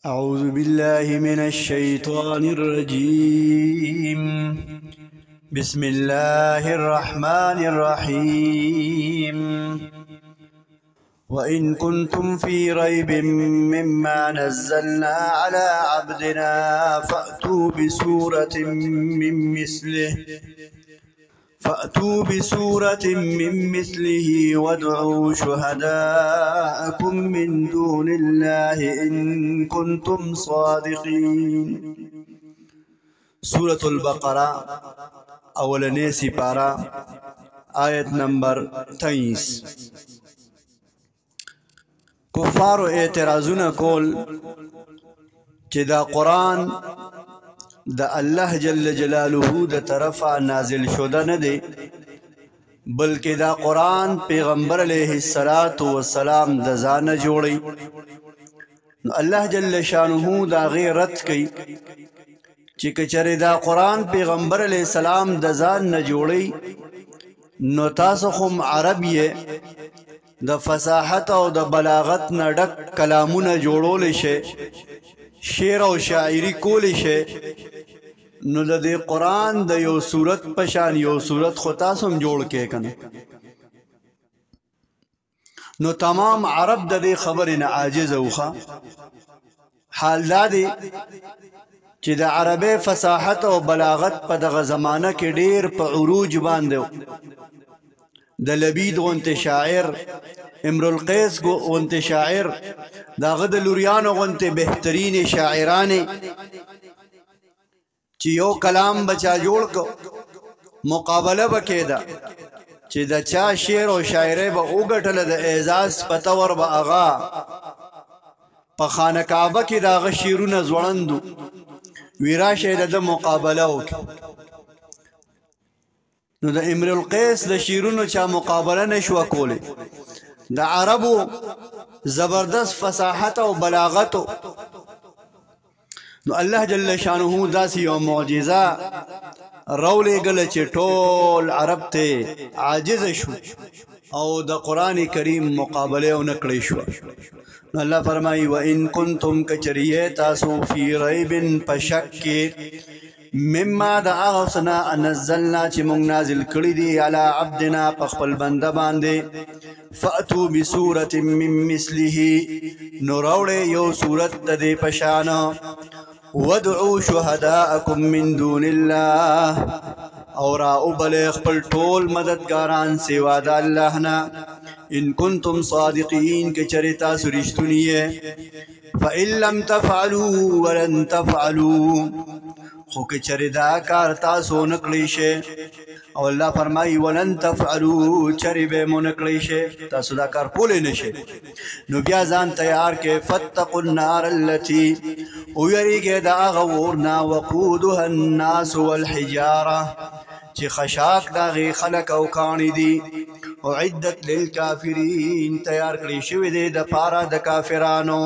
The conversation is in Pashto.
أعوذ بالله من الشيطان الرجيم. بسم الله الرحمن الرحيم. وإن كنتم في ريب مما نزلنا على عبدنا فأتوا بسورة من مثله وادعوا شهداءكم من دون الله إن كنتم صادقين. سورة البقرة اولنی سپارہ آیت نمبر 23. کفارو اعتراضونه کول چې دا قرآن دا الله جل جلاله دا طرفا نازل شده نه دی، بلکې دا قرآن پیغمبر علیه السلام دا ځانه جوړی. نو الله جل شانه دا غیر رد کوي چې کچره دا قرآن پیغمبر علیه السلام دا ځان نه جوړی، نو تاسو خو عرب یې، د فصاحت او د بلاغت نه ډک کلامونه جوړول شي، شعر او شاعری کول شي، نو د دې قرآن د یو صورت پشان یو صورت خو تاسو هم جوړ کې کنه. نو تمام عرب د دې خبرې نه عاجز اوخه. حال دا دی چې د عربی فصاحت او بلاغت په دغه زمانه کې ډیر په عروج باندې، د لبید غونته شاعر، امرؤ القیس غونته شاعر، داغه د لوریانو غونته بهترین شاعران چې یو کلام بچا جوړ کو، مقابله وکیدا چې د چا شعر او شاعری به وګټل د اعزاز پتور به اغا په خانه کعبه کې داغه شیرونه زوړندو ویرا شه د مقابله وک. نو د امرؤ القیس د شیرونو چا مقابله نشو کوله. د عربو زبردست فصاحت او بلاغت، نو الله جل شانه داسې یو معجزه راولې گله چې ټول عرب ته عاجز شو او د قرآن کریم مقابله او نکړی شو. نو الله فرمایي وان کنتم کچریه تاسو فی ریب پشک مما د اغسنا نزلنا چې مونږ نازل کړی دی علی عبدنا په خپل بنده باندې، فاتو بسورة من مثله، نو راوړې یو صورت د دې پشان، وادعوا شهداءکم من دون الله، او را اوبلې خپل ټول مددګاران سوا د الله نه، ان کنتم صادقین که چرې تاسو رښتونی یې، فإن لم تفعلوا ولن تفعلوا، خو که چرې دا کار تاسو نکړی شئ، او الله فرمایي ولن تفعلوا، چرې به مو نکړی شئ، تاسو دا کار کولی نه شئ، نو بیا ځان تیار کې فاتقوا النار التي، ویریږئ د هغه اور نه، وقودها الناس والحجاره، چې خشاک د هغې خلک او کاڼي دي، اعدت للکافرین، تیار کړی شوي دی د پاره د کافرانو.